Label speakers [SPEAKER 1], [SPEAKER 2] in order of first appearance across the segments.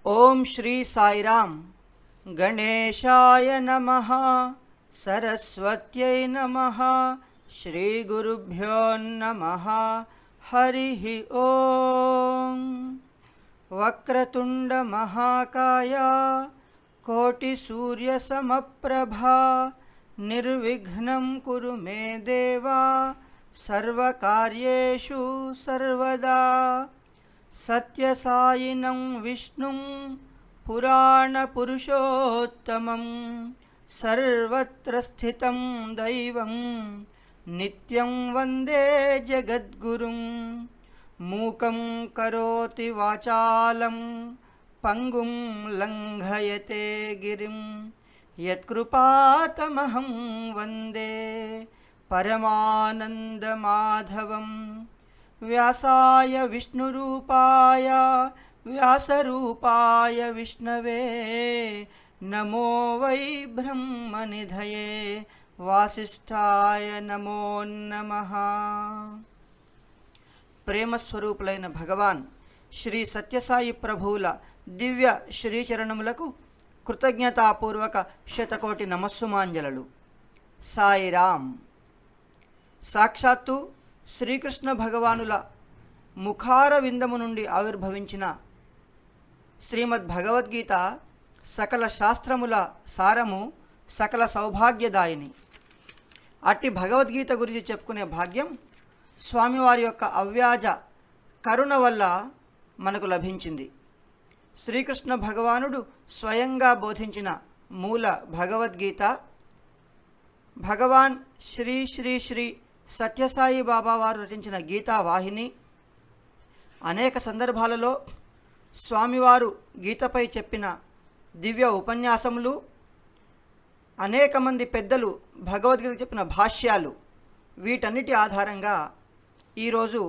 [SPEAKER 1] ఓం శ్రీ సాయిరామ్. గణేశాయ నమః. సరస్వత్యై నమః. శ్రీ గురుభ్యో నమః. హరి ఓం. వక్రతుండ మహాకాయ కోటి సూర్య సమప్రభా నిర్విఘ్నం కురు మే దేవా సర్వకార్యేషు సర్వదా. సత్యసాయినం విష్ణుం పురాణపురుషోత్తమం సర్వత్ర స్థితం దైవం నిత్యం వందే జగద్గురుం. మూకం కరోతి వాచాలం పంగుం లంఘయతే గిరిం యత్కృపాతమహం వందే పరమానందమాధవం. వ్యాసాయ విష్ణురూపాయ వ్యాసరూపాయ విష్ణవే నమో వై బ్రహ్మనిధయే వాసిష్ఠాయ నమో నమః. ప్రేమస్వరూపులైన భగవాన్ శ్రీ సత్యసాయి ప్రభువుల దివ్య శ్రీచరణములకు కృతజ్ఞతాపూర్వక శతకోటి నమస్సుమాంజలు. సాయిరామ్. సాక్షాత్తు శ్రీకృష్ణ భగవానుల ముఖార విందము నుండి ఆవిర్భవించిన శ్రీమద్ భగవద్గీత సకల శాస్త్రముల సారము, సకల సౌభాగ్యదాయిని. అట్టి భగవద్గీత గురించి చెప్పుకునే భాగ్యం స్వామివారి యొక్క అవ్యాజ కరుణ వల్ల మనకు లభించింది. శ్రీకృష్ణ భగవానుడు స్వయంగా బోధించిన మూల భగవద్గీత భగవాన్ శ్రీ శ్రీ శ్రీ సత్యసాయి బాబా వారు రచించిన గీతావాహిని. అనేక సందర్భాలలో స్వామివారు గీతపై చెప్పిన దివ్య ఉపన్యాసములు, అనేక మంది పెద్దలు భగవద్గీత చెప్పిన భాష్యాలు, వీటన్నిటి ఆధారంగా ఈరోజు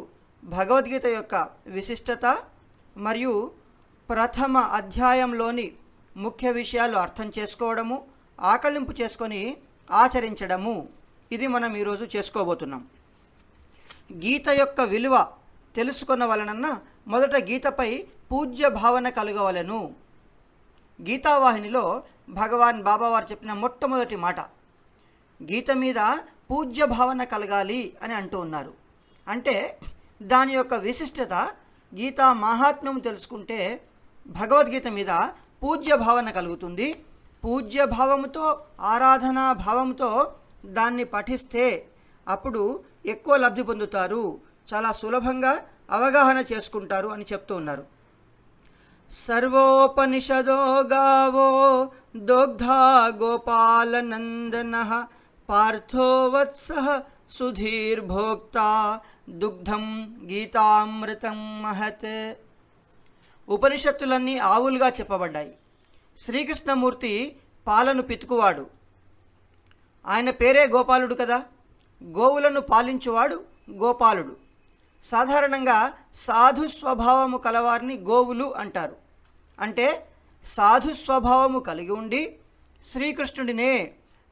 [SPEAKER 1] భగవద్గీత యొక్క విశిష్టత మరియు ప్రథమ అధ్యాయంలోని ముఖ్య విషయాలు అర్థం చేసుకోవడము, ఆకళింపు చేసుకొని ఆచరించడము, ఇది మనం ఈరోజు చేసుకోబోతున్నాం. గీత యొక్క విలువ తెలుసుకున్న వలనన్న మొదట గీతపై పూజ్య భావన కలగవలెను. గీతావాహినిలో భగవాన్ బాబావారు చెప్పిన మొట్టమొదటి మాట గీత మీద పూజ్య భావన కలగాలి అని అంటూ ఉన్నారు. అంటే దాని యొక్క విశిష్టత, గీతా మహాత్మ్యం తెలుసుకుంటే భగవద్గీత మీద పూజ్య భావన కలుగుతుంది. పూజ్య భావముతో, ఆరాధనా భావంతో దాన్ని పఠిస్తే అప్పుడు ఎక్కువ లబ్ధి పొందుతారు, చాలా సులభంగా అవగాహన చేసుకుంటారు అని చెప్తూ ఉన్నారు. సర్వోపనిషదో గావో దోగ్ధా గోపాలనందనః పార్థో వత్సః సుధీర్భోక్తా దుగ్ధం గీతామృతం మహత్. ఉపనిషత్తులన్నీ ఆవులుగా చెప్పబడ్డాయి. శ్రీకృష్ణమూర్తి పాలను పితుకువాడు. ఆయన పేరే గోపాలుడు కదా. గోవులను పాలించువాడు గోపాలుడు. సాధారణంగా సాధు స్వభావము కలవారిని గోవులు అంటారు. అంటే సాధు స్వభావము కలిగి ఉండి శ్రీకృష్ణుడినే,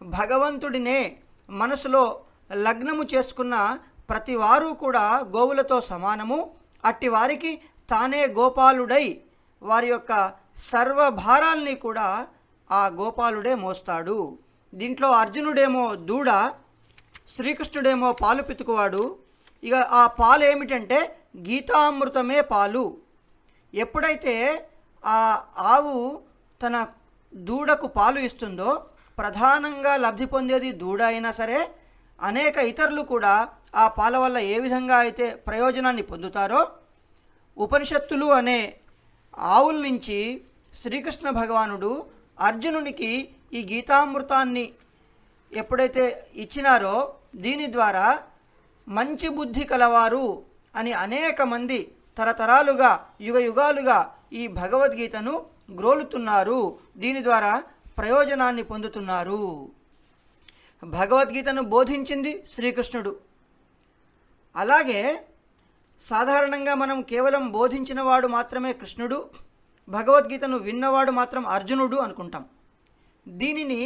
[SPEAKER 1] భగవంతుడినే మనసులో లగ్నము చేసుకున్న ప్రతి వారు కూడా గోవులతో సమానము. అట్టి వారికి తానే గోపాలుడై వారి యొక్క సర్వభారాల్ని కూడా ఆ గోపాలుడే మోస్తాడు. దీంట్లో అర్జునుడేమో దూడ, శ్రీకృష్ణుడేమో పాలు పితుకువాడు. ఇక ఆ పాలు ఏమిటంటే గీతామృతమే పాలు. ఎప్పుడైతే ఆ ఆవు తన దూడకు పాలు ఇస్తుందో ప్రధానంగా లబ్ధి పొందేది దూడ అయినా సరే, అనేక ఇతరులు కూడా ఆ పాల వల్ల ఏ విధంగా అయితే ప్రయోజనాన్ని పొందుతారో, ఉపనిషత్తులు అనే ఆవుల నుంచి శ్రీకృష్ణ భగవానుడు అర్జునునికి ఈ గీతామృతాన్ని ఎప్పుడైతే ఇచ్చినారో, దీని ద్వారా మంచి బుద్ధి కలవారు అని అనేక మంది తరతరాలుగా, యుగ యుగాలుగా ఈ భగవద్గీతను గ్రోలుతున్నారు. దీని ద్వారా ప్రయోజనాన్ని పొందుతున్నారు. భగవద్గీతను బోధించింది శ్రీకృష్ణుడు. అలాగే సాధారణంగా మనం కేవలం బోధించిన వాడు మాత్రమే కృష్ణుడు, భగవద్గీతను విన్నవాడు మాత్రం అర్జునుడు అనుకుంటాం. దీనిని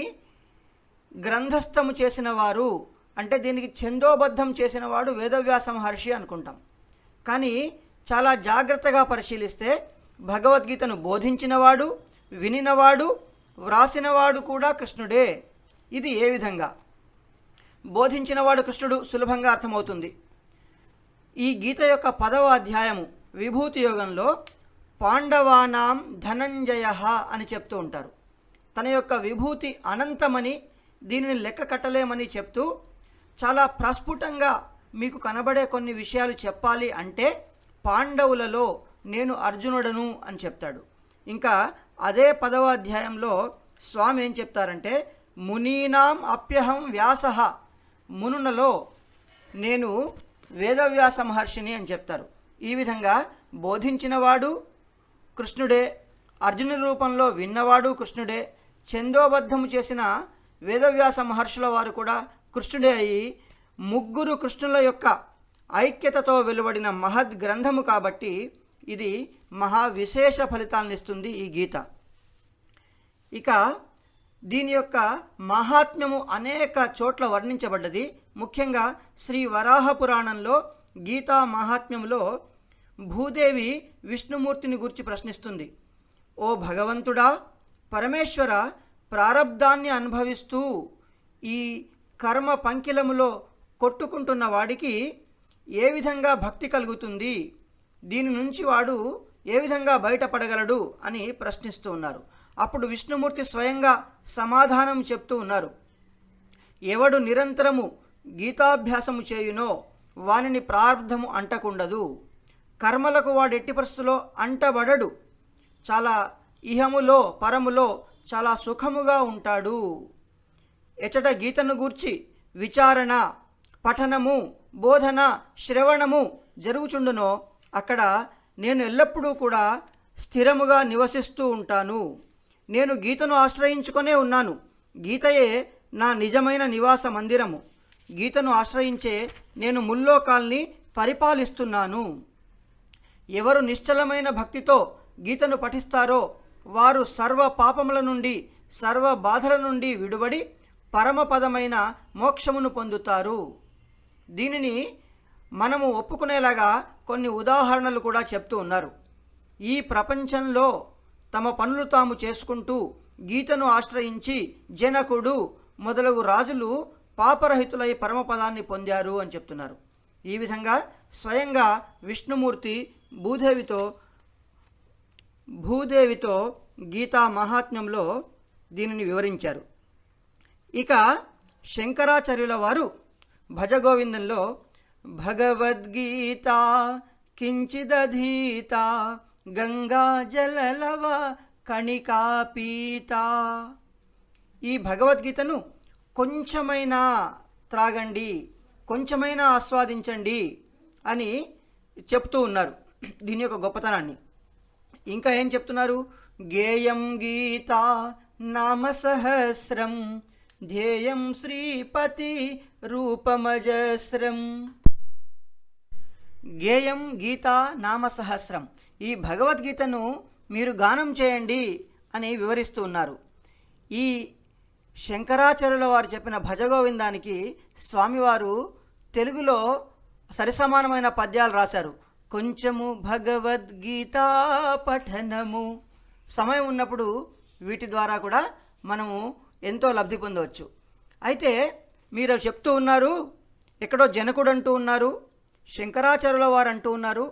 [SPEAKER 1] గ్రంథస్థము చేసిన వారు, అంటే దీనికి ఛందోబద్ధం చేసిన వాడు వేదవ్యాస మహర్షి అనుకుంటాం. కానీ చాలా జాగ్రత్తగా పరిశీలిస్తే భగవద్గీతను బోధించినవాడు, వినినవాడు, వ్రాసినవాడు కూడా కృష్ణుడే. ఇది ఏ విధంగా? బోధించినవాడు కృష్ణుడు సులభంగా అర్థమవుతుంది. ఈ గీత యొక్క 10వ అధ్యాయము విభూతి యోగంలో పాండవానాం ధనంజయ అని చెప్తూ ఉంటారు. తన యొక్క విభూతి అనంతమని, దీనిని లెక్క కట్టలేమని చెప్తూ చాలా ప్రస్ఫుటంగా మీకు కనబడే కొన్ని విషయాలు చెప్పాలి అంటే పాండవులలో నేను అర్జునుడను అని చెప్తాడు. ఇంకా అదే 10వ అధ్యాయంలో స్వామి ఏం చెప్తారంటే మునీనాం అప్యహం వ్యాసః, మునులలో నేను వేదవ్యాస మహర్షిని అని చెప్తారు. ఈ విధంగా బోధించినవాడు కృష్ణుడే, అర్జునుడి రూపంలో విన్నవాడు కృష్ణుడే, ఛందోబద్ధము చేసిన వేదవ్యాస మహర్షుల వారు కూడా కృష్ణుడే అయి ముగ్గురు కృష్ణుల యొక్క ఐక్యతతో వెలువడిన మహద్ గ్రంథము కాబట్టి ఇది మహా విశేష ఫలితాలను ఇస్తుంది ఈ గీత. ఇక దీని యొక్క మహాత్మ్యము అనేక చోట్ల వర్ణించబడ్డది. ముఖ్యంగా శ్రీ వరాహ పురాణంలో గీతా మహాత్మ్యంలో భూదేవి విష్ణుమూర్తిని గురించి ప్రశ్నిస్తుంది. ఓ భగవంతుడా, పరమేశ్వర, ప్రారబ్ధాన్ని అనుభవిస్తూ ఈ కర్మ పంకిలములో కొట్టుకుంటున్న వాడికి ఏ విధంగా భక్తి కలుగుతుంది, దీని నుంచి వాడు ఏ విధంగా బయటపడగలడు అని ప్రశ్నిస్తూ ఉన్నారు. అప్పుడు విష్ణుమూర్తి స్వయంగా సమాధానం చెప్తూ ఉన్నారు. ఎవడు నిరంతరము గీతాభ్యాసము చేయునో వానిని ప్రారంధము అంటకుండదు, కర్మలకు వాడు ఎట్టి పరిస్థితుల్లో అంటబడడు, చాలా ఇహములో పరములో చాలా సుఖముగా ఉంటాడు. ఎచట గీతను గూర్చి విచారణ, పఠనము, బోధన, శ్రవణము జరుగుచుండునో అక్కడ నేను ఎల్లప్పుడూ కూడా స్థిరముగా నివసిస్తూ ఉంటాను. నేను గీతను ఆశ్రయించుకొనే ఉన్నాను. గీతయే నా నిజమైన నివాస మందిరము. గీతను ఆశ్రయించే నేను ముల్లోకాల్ని పరిపాలిస్తున్నాను. ఎవరు నిశ్చలమైన భక్తితో గీతను పఠిస్తారో వారు సర్వ పాపముల నుండి, సర్వ బాధల నుండి విడుబడి పరమపదమైన మోక్షమును పొందుతారు. దీనిని మనము ఒప్పుకునేలాగా కొన్ని ఉదాహరణలు కూడా చెప్తూ ఉన్నారు. ఈ ప్రపంచంలో తమ పనులు తాము చేసుకుంటూ గీతను ఆశ్రయించి జనకుడు మొదలగు రాజులు పాపరహితులై పరమపదాన్ని పొందారు అని చెప్తున్నారు. ఈ విధంగా స్వయంగా విష్ణుమూర్తి భూదేవితో గీతా మహాత్మ్యంలో దీనిని వివరించారు. ఇక శంకరాచార్యుల వారు భజగోవిందంలో భగవద్గీత కించిదధీత గంగా జలలవ కణికాపీత, ఈ భగవద్గీతను కొంచెమైనా త్రాగండి, కొంచెమైనా ఆస్వాదించండి అని చెప్తూ ఉన్నారు దీని యొక్క గొప్పతనాన్ని. ఇంకా ఏం చెప్తున్నారు? గేయం గీత నామ సహస్రం ధ్యేయం శ్రీపతి రూపమజస్రం. గేయం గీత నామ సహస్రం, ఈ భగవద్గీతను మీరు గానం చేయండి అని వివరిస్తూ ఉన్నారు. ఈ శంకరాచార్యుల వారు చెప్పిన భజగోవిందానికి స్వామివారు తెలుగులో సరిసమానమైన పద్యాలు రాశారు. కొంచెము భగవద్గీత పఠనము, సమయం ఉన్నప్పుడు వీటి ద్వారా కూడా మనము ఎంతో లబ్ధి పొందవచ్చు. అయితే మీరు చెప్తూ ఉన్నారు, ఎక్కడో జనకుడు అంటూ ఉన్నారు, శంకరాచార్యుల వారు అంటూ ఉన్నారు.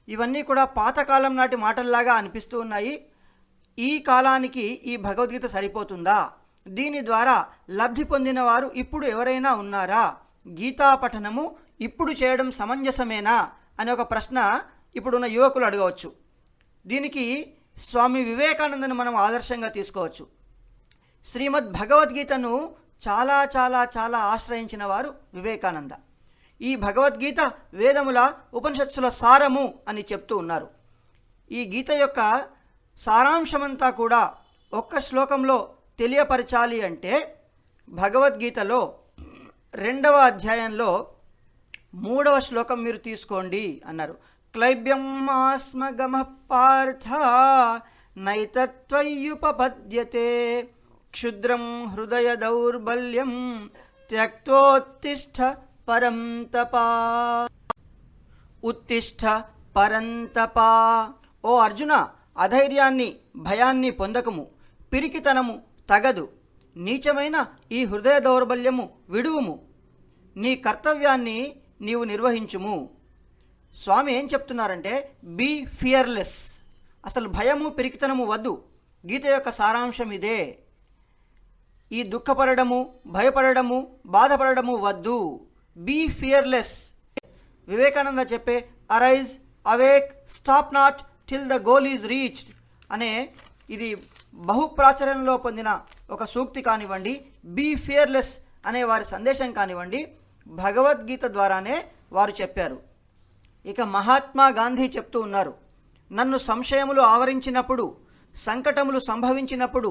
[SPEAKER 1] ఇవన్నీ కూడా పాతకాలం నాటి మాటల్లాగా అనిపిస్తూ ఉన్నాయి. ఈ కాలానికి ఈ భగవద్గీత సరిపోతుందా? దీని ద్వారా లబ్ధి పొందిన వారు ఇప్పుడు ఎవరైనా ఉన్నారా? గీతా పఠనము ఇప్పుడు చేయడం సమంజసమేనా అనే ఒక ప్రశ్న ఇప్పుడున్న యువకులు అడగవచ్చు. దీనికి స్వామి వివేకానందను మనం ఆదర్శంగా తీసుకోవచ్చు. శ్రీమద్ భగవద్గీతను చాలా చాలా చాలా ఆశ్రయించిన వారు వివేకానంద. ఈ భగవద్గీత వేదముల ఉపనిషత్తుల సారము అని చెప్తూ ఉన్నారు. ఈ గీత యొక్క సారాంశమంతా కూడా ఒక్క శ్లోకంలో తెలియపరచాలి అంటే భగవద్గీతలో 2వ అధ్యాయంలో 3వ శ్లోకం మీరు తీసుకోండి అన్నారు. క్లైబ్యం ఆస్మగమ పార్థ నైతత్వయ్యుపపద్యతే క్షుద్రం హృదయ దౌర్బల్యం త్యక్తోత్తిష్ఠ పరంతపా. ఉత్తిష్ఠ పరంతపా. ఓ అర్జున, అధైర్యాన్ని భయాన్ని పొందకము, పిరికితనము తగదు, నీచమైన ఈ హృదయ దౌర్బల్యము విడువుము, నీ కర్తవ్యాన్ని నీవు నిర్వహించుము. స్వామి ఏం చెప్తున్నారంటే బీ ఫియర్లెస్, అసలు భయము పిరికితనము వద్దు. గీత యొక్క సారాంశం ఇదే. ఈ దుఃఖపడము, భయపడము, బాధపడము వద్దు. Be fearless. వివేకానంద చెప్పే arise, awake, stop not till the goal is reached అనే ఇది బహుప్రాచుర్యంలో పొందిన ఒక సూక్తి కానివ్వండి, బీ ఫియర్లెస్ అనే వారి సందేశం కానివ్వండి, భగవద్గీత ద్వారానే వారు చెప్పారు. ఇక మహాత్మా గాంధీ చెప్తూ ఉన్నారు, నన్ను సంశయములు ఆవరించినప్పుడు, సంకటములు సంభవించినప్పుడు,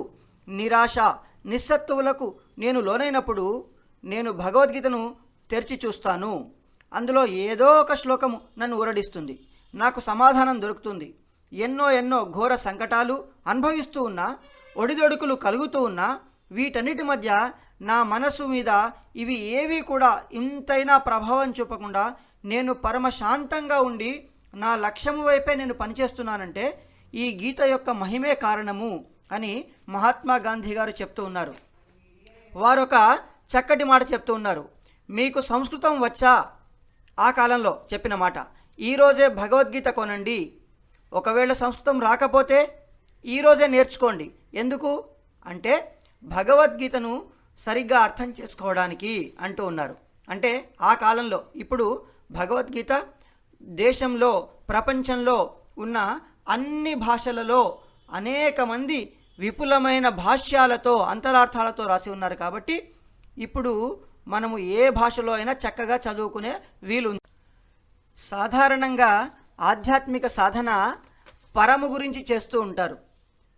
[SPEAKER 1] నిరాశ నిస్సత్తువులకు నేను లోనైనప్పుడు నేను భగవద్గీతను తెరిచి చూస్తాను. అందులో ఏదో ఒక శ్లోకము నన్ను ఊరడిస్తుంది, నాకు సమాధానం దొరుకుతుంది. ఎన్నో ఘోర సంకటాలు అనుభవిస్తూ ఉన్నా, ఒడిదొడుకులు కలుగుతూ ఉన్నా, వీటన్నిటి మధ్య నా మనసు మీద ఇవి ఏవి కూడా ఇంతైనా ప్రభావం చూపకుండా నేను పరమశాంతంగా ఉండి నా లక్ష్యము వైపే నేను పనిచేస్తున్నానంటే ఈ గీత యొక్క మహిమే కారణము అని మహాత్మా గాంధీ గారు చెప్తూ ఉన్నారు. వారు ఒక చక్కటి మాట చెప్తూ ఉన్నారు, మీకు సంస్కృతం వచ్చా? ఆ కాలంలో చెప్పిన మాట. ఈరోజే భగవద్గీత కొనండి. ఒకవేళ సంస్కృతం రాకపోతే ఈరోజే నేర్చుకోండి. ఎందుకు అంటే భగవద్గీతను సరిగ్గా అర్థం చేసుకోవడానికి అంటూ ఉన్నారు. అంటే ఆ కాలంలో, ఇప్పుడు భగవద్గీత దేశంలో ప్రపంచంలో ఉన్న అన్ని భాషలలో అనేక మంది విపులమైన భాష్యాలతో అంతరార్థాలతో రాసి ఉన్నారు. కాబట్టి ఇప్పుడు మనము ఏ భాషలో అయినా చక్కగా చదువుకునే వీలుంది. సాధారణంగా ఆధ్యాత్మిక సాధన పరము గురించి చేస్తూ ఉంటారు.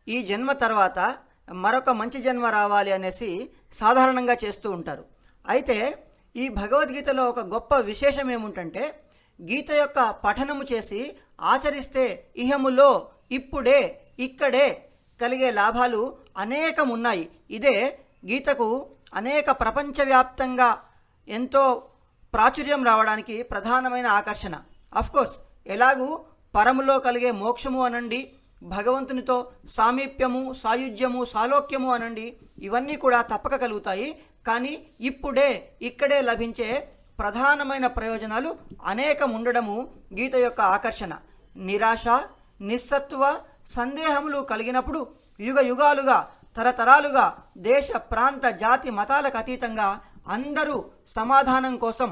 [SPEAKER 1] ఈ జన్మ తర్వాత మరొక మంచి జన్మ రావాలి అనేసి సాధారణంగా చేస్తూ ఉంటారు. అయితే ఈ భగవద్గీతలో ఒక గొప్ప విశేషం ఏముంటంటే, గీత యొక్క పఠనము చేసి ఆచరిస్తే ఇహములో ఇప్పుడే ఇక్కడే కలిగే లాభాలు అనేకం ఉన్నాయి. ఇదే గీతకు అనేక ప్రపంచవ్యాప్తంగా ఎంతో ప్రాచుర్యం రావడానికి ప్రధానమైన ఆకర్షణ. అఫ్కోర్స్ ఎలాగూ పరములో కలిగే మోక్షము అనండి, భగవంతునితో సామీప్యము, సాయుజ్యము, సాలోక్యము అనండి, ఇవన్నీ కూడా తప్పక కలుగుతాయి. కానీ ఇప్పుడే ఇక్కడే లభించే ప్రధానమైన ప్రయోజనాలు అనేకం ఉండడము గీత యొక్క ఆకర్షణ. నిరాశ నిస్సత్వ సందేహములు కలిగినప్పుడు యుగ యుగాలుగా తరతరాలుగా దేశ ప్రాంత జాతి మతాలకు అతీతంగా అందరూ సమాధానం కోసం,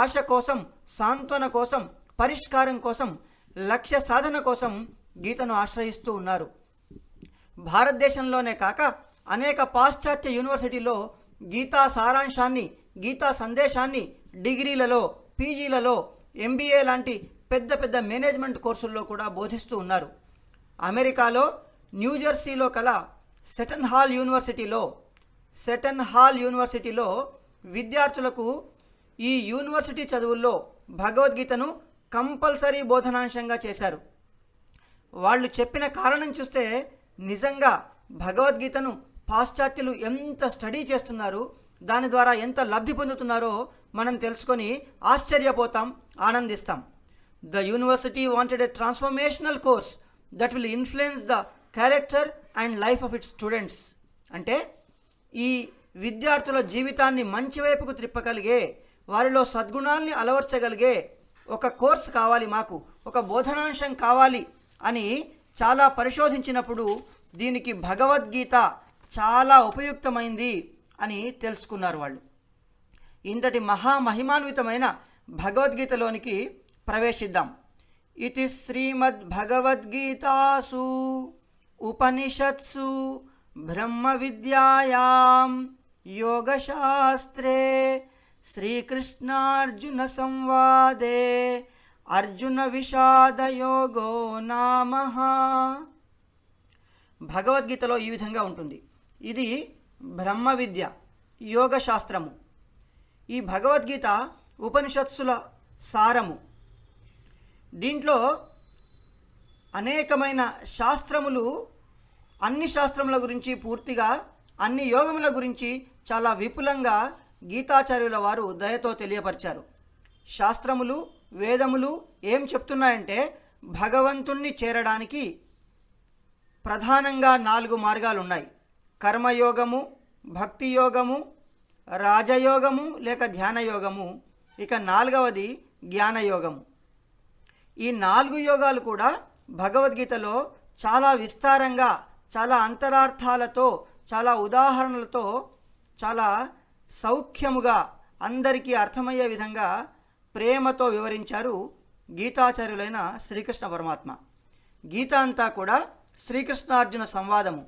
[SPEAKER 1] ఆశ కోసం, సాంత్వన కోసం, పరిష్కారం కోసం, లక్ష్య సాధన కోసం గీతను ఆశ్రయిస్తూ ఉన్నారు. భారతదేశంలోనే కాక అనేక పాశ్చాత్య యూనివర్సిటీలో గీతా సారాంశాన్ని, గీతా సందేశాన్ని డిగ్రీలలో, పీజీలలో, ఎంబీఏ లాంటి పెద్ద పెద్ద మేనేజ్మెంట్ కోర్సుల్లో కూడా బోధిస్తూ ఉన్నారు. అమెరికాలో న్యూజెర్సీలో కల సెటన్ హాల్ యూనివర్సిటీలో విద్యార్థులకు ఈ యూనివర్సిటీ చదువుల్లో భగవద్గీతను కంపల్సరీ బోధనాంశంగా చేశారు. వాళ్ళు చెప్పిన కారణం చూస్తే నిజంగా భగవద్గీతను పాశ్చాత్యులు ఎంత స్టడీ చేస్తున్నారు, దాని ద్వారా ఎంత లబ్ధి పొందుతున్నారో మనం తెలుసుకొని ఆశ్చర్యపోతాం, ఆనందిస్తాం. The university wanted a transformational course that will influence the character and life of its students. అంటే ఈ విద్యార్థుల జీవితాన్ని మంచి వైపుకు త్రిప్పగలిగే, వారిలో సద్గుణాల్ని అలవర్చగలిగే ఒక కోర్స్ కావాలి, మాకు ఒక బోధనాంశం కావాలి అని చాలా పరిశోధించినప్పుడు దీనికి భగవద్గీత చాలా ఉపయుక్తమైంది అని తెలుసుకున్నారు వాళ్ళు. ఇంతటి మహామహిమాన్వితమైన భగవద్గీతలోనికి ప్రవేశిద్దాం. ఇది శ్రీమద్ భగవద్గీతాసు ఉపనిషత్సు బ్రహ్మ విద్యాయాం యోగశాస్త్రే శ్రీకృష్ణార్జున సంవాదే అర్జున విషాదయోగో నామః. భగవద్గీతలో ఈ విధంగా ఉంటుంది. ఇది బ్రహ్మ విద్య, యోగ శాస్త్రము. ఈ భగవద్గీత ఉపనిషత్సుల సారము. దీంట్లో అనేకమైన శాస్త్రములు, అన్ని శాస్త్రముల గురించి పూర్తిగా, అన్ని యోగముల గురించి చాలా విపులంగా గీతాచార్యుల వారు దయతో తెలియపరిచారు. శాస్త్రములు, వేదములు ఏం చెప్తున్నాయంటే భగవంతుణ్ణి చేరడానికి ప్రధానంగా 4 మార్గాలు ఉన్నాయి. కర్మయోగము, భక్తి యోగము, రాజయోగము లేక ధ్యానయోగము, ఇక 4వది జ్ఞానయోగము. ఈ 4 యోగాలు కూడా భగవద్గీతలో చాలా విస్తారంగా, చాలా అంతరార్థాలతో, చాలా ఉదాహరణలతో, చాలా సౌఖ్యముగా అందరికీ అర్థమయ్యే విధంగా ప్రేమతో వివరించారు గీతాచార్యులైన శ్రీకృష్ణ పరమాత్మ. గీత అంతా కూడా శ్రీకృష్ణార్జున సంవాదము.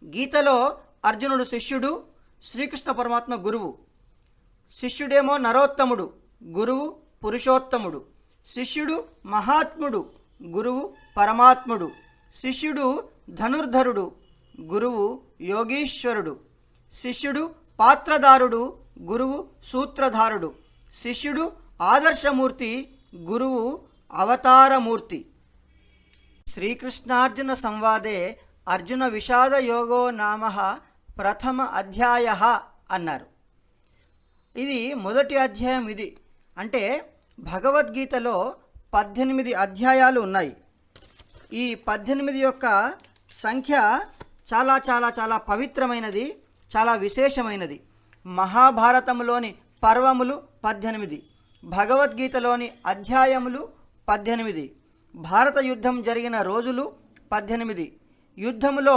[SPEAKER 1] గీతలో అర్జునుడు శిష్యుడు, శ్రీకృష్ణ పరమాత్మ గురువు. శిష్యుడేమో నరోత్తముడు, గురువు పురుషోత్తముడు. శిష్యుడు మహాత్ముడు, గురువు పరమాత్ముడు. శిష్యుడు ధనుర్ధరుడు, గురువు యోగీశ్వరుడు. శిష్యుడు పాత్రధారుడు, గురువు సూత్రధారుడు. శిష్యుడు ఆదర్శమూర్తి, గురువు అవతారమూర్తి. శ్రీకృష్ణార్జున సంవాదే అర్జున విషాద యోగో నామ ప్రథమ అధ్యాయ అన్నారు. ఇది మొదటి అధ్యాయం. ఇది అంటే భగవద్గీతలో 18 అధ్యాయాలు ఉన్నాయి. ఈ 18 యొక్క సంఖ్య చాలా చాలా చాలా పవిత్రమైనది, చాలా విశేషమైనది. మహాభారతంలోని పర్వములు 18, భగవద్గీతలోని అధ్యాయములు 18, భారత యుద్ధం జరిగిన రోజులు 18, యుద్ధములో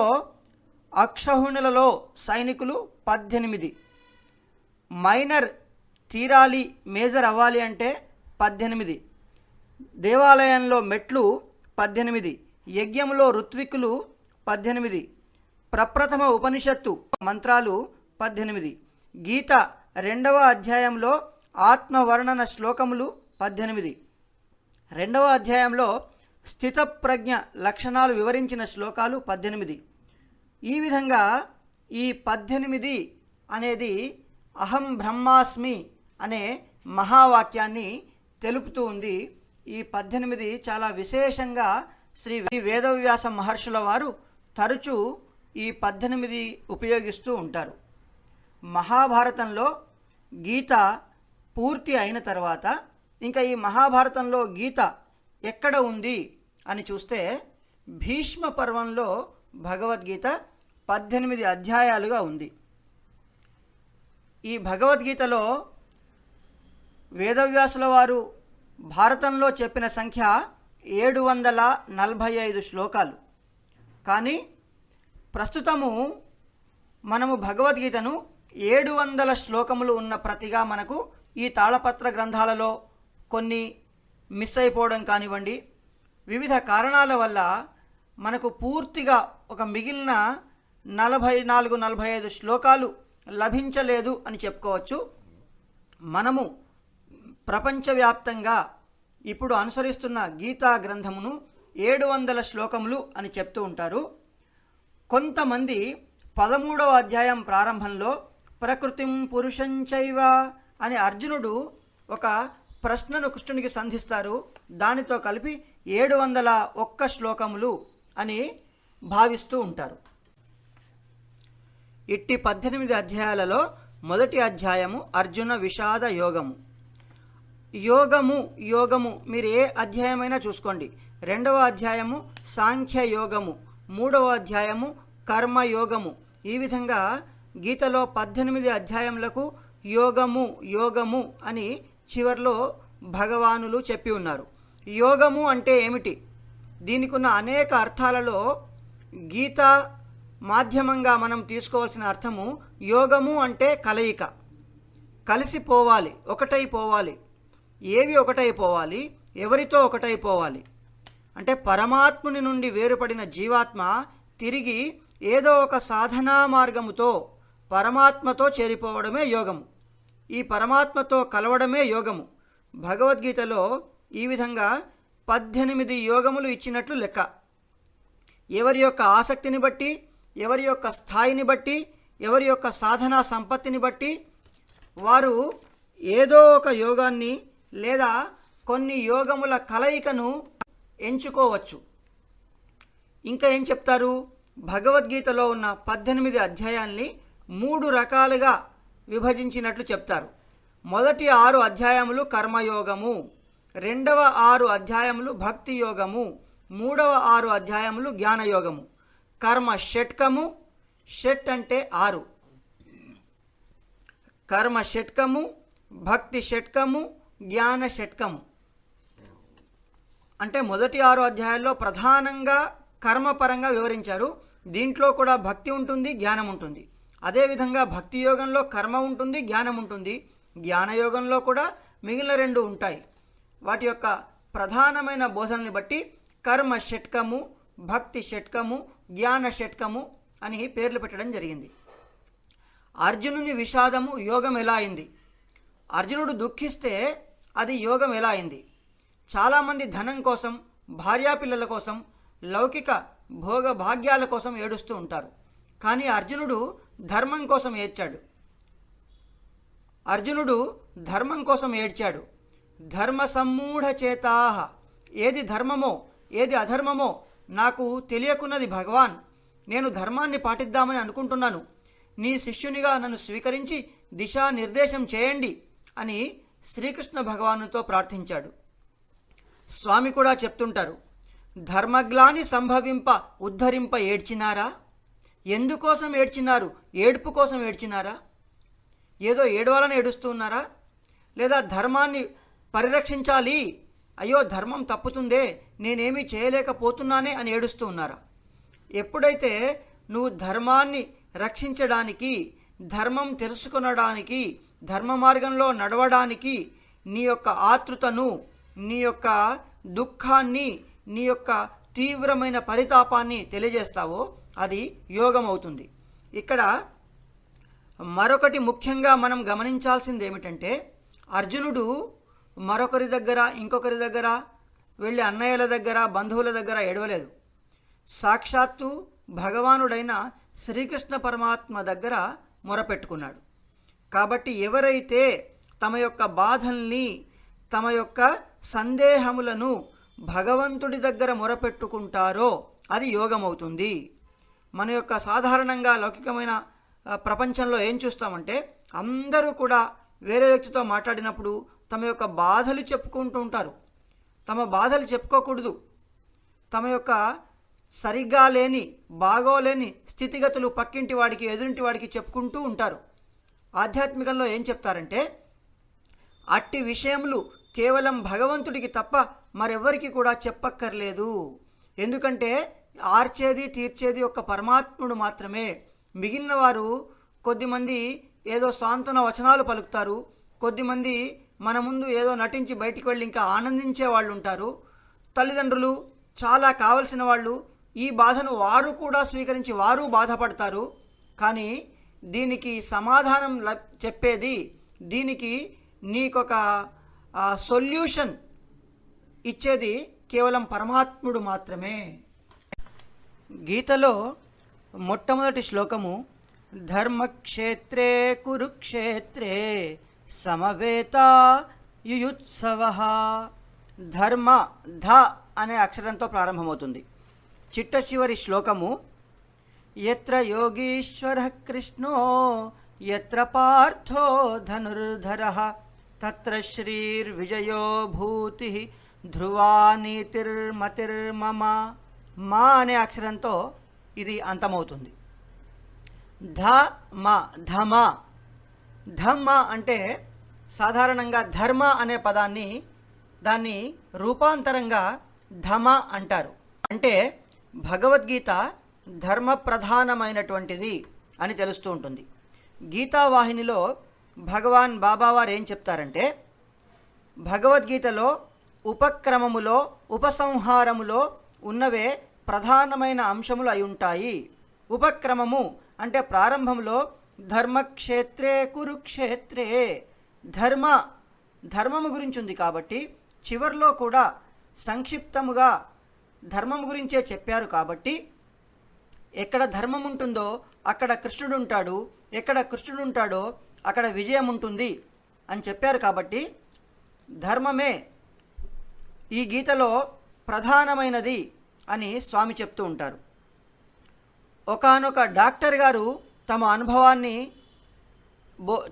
[SPEAKER 1] అక్షౌహిణులలో సైనికులు 18, మైనర్ తీరాలి మేజర్ అవ్వాలి అంటే 18, దేవాలయంలో మెట్లు 18, యజ్ఞంలో ఋత్వికులు 18, ప్రప్రథమ ఉపనిషత్తు మంత్రాలు 18, గీత 2వ అధ్యాయంలో ఆత్మవర్ణన శ్లోకములు 18, 2వ అధ్యాయంలో స్థితప్రజ్ఞ లక్షణాలు వివరించిన శ్లోకాలు 18. ఈ విధంగా ఈ 18 అనేది అహం బ్రహ్మాస్మి అనే మహావాక్యాన్ని తెలుపుతూ ఉంది. ఈ 18 చాలా విశేషంగా శ్రీ వేదవ్యాస మహర్షుల వారు తరచూ ఈ 18 ఉపయోగిస్తూ ఉంటారు. మహాభారతంలో గీత పూర్తి అయిన తర్వాత ఇంకా ఈ మహాభారతంలో గీత ఎక్కడ ఉంది అని చూస్తే భీష్మ పర్వంలో భగవద్గీత 18 అధ్యాయాలుగా ఉంది. ఈ భగవద్గీతలో వేదవ్యాసుల వారు భారతంలో చెప్పిన సంఖ్య 745 శ్లోకాలు. కానీ ప్రస్తుతము మనము భగవద్గీతను 700 శ్లోకములు ఉన్న ప్రతిగా మనకు ఈ తాళపత్ర గ్రంథాలలో కొన్ని మిస్ అయిపోవడం కానివ్వండి, వివిధ కారణాల వల్ల మనకు పూర్తిగా ఒక మిగిలిన 44-45 శ్లోకాలు లభించలేదు అని చెప్పుకోవచ్చు. మనము ప్రపంచవ్యాప్తంగా ఇప్పుడు అనుసరిస్తున్న గీతా గ్రంథమును 700 శ్లోకములు అని చెప్తూ ఉంటారు. కొంతమంది 13వ అధ్యాయం ప్రారంభంలో ప్రకృతిం పురుషంచైవ అని అర్జునుడు ఒక ప్రశ్నను కృష్ణునికి సంధిస్తారు. దానితో కలిపి 701 శ్లోకములు అని భావిస్తూ ఉంటారు. ఇట్టి 18 అధ్యాయాలలో మొదటి అధ్యాయము అర్జున విషాద యోగము. యోగము మీరు ఏ అధ్యాయమైనా చూసుకోండి. 2వ అధ్యాయము సాంఖ్య యోగము, 3వ అధ్యాయము కర్మయోగము. ఈ విధంగా గీతలో 18 అధ్యాయములకు యోగము అని చివర్లో భగవానులు చెప్పి ఉన్నారు. యోగము అంటే ఏమిటి? దీనికి ఉన్న అనేక అర్థాలలో గీత మాధ్యమంగా మనం తీసుకోవాల్సిన అర్థము యోగము అంటే కలయిక, కలిసిపోవాలి, ఒకటైపోవాలి. ఏవి ఒకటైపోవాలి? ఎవరితో ఒకటైపోవాలి అంటే పరమాత్ముని నుండి వేరుపడిన జీవాత్మ తిరిగి ఏదో ఒక సాధనా మార్గముతో పరమాత్మతో చేరిపోవడమే యోగము. ఈ పరమాత్మతో కలవడమే యోగము. భగవద్గీతలో ఈ విధంగా 18 యోగములు ఇచ్చినట్లు లెక్క. ఎవరి యొక్క ఆసక్తిని బట్టి, ఎవరి యొక్క స్థాయిని బట్టి, ఎవరి యొక్క సాధనా సంపత్తిని బట్టి వారు ఏదో ఒక యోగాన్ని లేదా కొన్ని యోగముల కలయికను ఎంచుకోవచ్చు. ఇంకా ఏం చెప్తారు? భగవద్గీతలో ఉన్న 18 అధ్యాయాల్ని 3 రకాలుగా విభజించినట్లు చెప్తారు. మొదటి 6 అధ్యాయములు కర్మయోగము, రెండవ 6 అధ్యాయములు భక్తి యోగము, మూడవ 6 అధ్యాయములు జ్ఞానయోగము. కర్మ షట్కము, షట్ అంటే 6, కర్మ షట్కము, భక్తి షట్కము, జ్ఞాన షట్కము. అంటే మొదటి 6 అధ్యాయాల్లో ప్రధానంగా కర్మపరంగా వివరించారు. దీంట్లో కూడా భక్తి ఉంటుంది, జ్ఞానం ఉంటుంది. అదేవిధంగా భక్తి యోగంలో కర్మ ఉంటుంది, జ్ఞానం ఉంటుంది. జ్ఞానయోగంలో కూడా మిగిలిన 2 ఉంటాయి. వాటి యొక్క ప్రధానమైన బోధనని బట్టి కర్మ షట్కము, భక్తి షట్కము, జ్ఞాన షట్కము అని పేర్లు పెట్టడం జరిగింది. అర్జునుని విషాదము యోగం ఎలా అయింది? అర్జునుడు దుఃఖిస్తే అది యోగం ఎలా అయింది? చాలామంది ధనం కోసం, భార్యాపిల్లల కోసం, లౌకిక భోగ భాగ్యాల కోసం ఏడుస్తూ ఉంటారు. కానీ అర్జునుడు ధర్మం కోసం ఏడ్చాడు. అర్జునుడు ధర్మం కోసం ఏడ్చాడు. ధర్మ సమ్మూఢ చేతాహ, ఏది ధర్మమో ఏది అధర్మమో నాకు తెలియకున్నది భగవాన్. నేను ధర్మాన్ని పాటిద్దామని అనుకుంటున్నాను. నీ శిష్యునిగా నన్ను స్వీకరించి దిశానిర్దేశం చేయండి అని శ్రీకృష్ణ భగవానుతో ప్రార్థించాడు. స్వామి కూడా చెప్తుంటారు, ధర్మగ్లాని సంభవింప ఉద్ధరింప ఏడ్చినారా? ఎందుకోసం ఏడ్చినారు? ఏడుపు కోసం ఏడ్చినారా? ఏదో ఏడవాలని ఏడుస్తున్నారా? లేదా ధర్మాన్ని పరిరక్షించాలి, అయ్యో ధర్మం తప్పుతుందే, నేనేమీ చేయలేకపోతున్నానే అని ఏడుస్తూ ఉన్నారా? ఎప్పుడైతే నువ్వు ధర్మాన్ని రక్షించడానికి, ధర్మం తెలుసుకొనడానికి, ధర్మ మార్గంలో నడవడానికి నీ యొక్క ఆతృతను, నీ యొక్క దుఃఖాన్ని, నీ యొక్క తీవ్రమైన పరితాపాన్ని తెలియజేస్తావో అది యోగం అవుతుంది. ఇక్కడ మరొకటి ముఖ్యంగా మనం గమనించాల్సింది ఏమిటంటే, అర్జునుడు మరొకరి దగ్గర, ఇంకొకరి దగ్గర వెళ్ళి అన్నయ్యల దగ్గర, బంధువుల దగ్గర ఏడవలేదు. సాక్షాత్తు భగవానుడైన శ్రీకృష్ణ పరమాత్మ దగ్గర మొరపెట్టుకున్నాడు. కాబట్టి ఎవరైతే తమ యొక్క బాధల్ని, తమ యొక్క సందేహములను భగవంతుడి దగ్గర మొరపెట్టుకుంటారో అది యోగం అవుతుంది. మన యొక్క సాధారణంగా లౌకికమైన ప్రపంచంలో ఏం చూస్తామంటే, అందరూ కూడా వేరే వ్యక్తితో మాట్లాడినప్పుడు తమ యొక్క బాధలు చెప్పుకుంటూ ఉంటారు. తమ బాధలు చెప్పుకోకూడదు. తమ యొక్క సరిగ్గా లేని, బాగోలేని స్థితిగతులు పక్కింటి వాడికి, ఎదురింటి వాడికి చెప్పుకుంటూ ఉంటారు. ఆధ్యాత్మికంలో ఏం చెప్తారంటే, అట్టి విషయములు కేవలం భగవంతుడికి తప్ప మరెవ్వరికి కూడా చెప్పక్కర్లేదు. ఎందుకంటే ఆర్చేది తీర్చేది ఒక్క పరమాత్ముడు మాత్రమే. మిగిలిన వారు కొద్దిమంది ఏదో సాంత్వన వచనాలు పలుకుతారు, కొద్దిమంది మన ముందు ఏదో నటించి బయటికి వెళ్ళి ఇంకా ఆనందించే వాళ్ళు ఉంటారు. తల్లిదండ్రులు, చాలా కావలసిన వాళ్ళు ఈ బాధను వారు కూడా స్వీకరించి వారు బాధపడతారు. కానీ దీనికి సమాధానం చెప్పేది, దీనికి నీకొక సొల్యూషన్ ఇచ్చేది కేవలం పరమాత్ముడు మాత్రమే. గీతలో మొట్టమొదటి శ్లోకము, ధర్మక్షేత్రే కురుక్షేత్రే సమవేతా యుయుత్సవః. ధర్మ ధ అనే అక్షరంతో ప్రారంభమవుతుంది. చిట్ట చివరి శ్లోకము, యత్ర యోగీశ్వరః కృష్ణో యత్ర పార్థో ధనుర్ధరః తత్ర శ్రీర్విజయో భూతిః ధ్రువా నీతిర్మతిర్మమ. మా అనే అక్షరంతో ఇది అంతమవుతుంది. ధమ, ధమ. ధమ్మ అంటే సాధారణంగా ధర్మ అనే పదాన్ని, దాన్ని రూపాంతరంగా ధమ అంటారు. అంటే భగవద్గీత ధర్మ ప్రధానమైనటువంటిది అని తెలుస్తూ ఉంటుంది. గీతావాహినిలో భగవాన్ బాబావారు ఏం చెప్తారంటే, భగవద్గీతలో ఉపక్రమములో, ఉపసంహారములో ఉన్నవే ప్రధానమైన అంశములు అయి ఉంటాయి. ఉపక్రమము అంటే ప్రారంభంలో ధర్మక్షేత్రే కురుక్షేత్రే, ధర్మము గురించి ఉంది కాబట్టి చివర్లో కూడా సంక్షిప్తముగా ధర్మం గురించే చెప్పారు. కాబట్టి ఎక్కడ ధర్మం ఉంటుందో అక్కడ కృష్ణుడు ఉంటాడు, ఎక్కడ కృష్ణుడు ఉంటాడో అక్కడ విజయం ఉంటుంది అని చెప్పారు. కాబట్టి ధర్మమే ఈ గీతలో ప్రధానమైనది అని స్వామి చెప్తూ ఉంటారు. ఒకానొక డాక్టర్ గారు తమ అనుభవాన్ని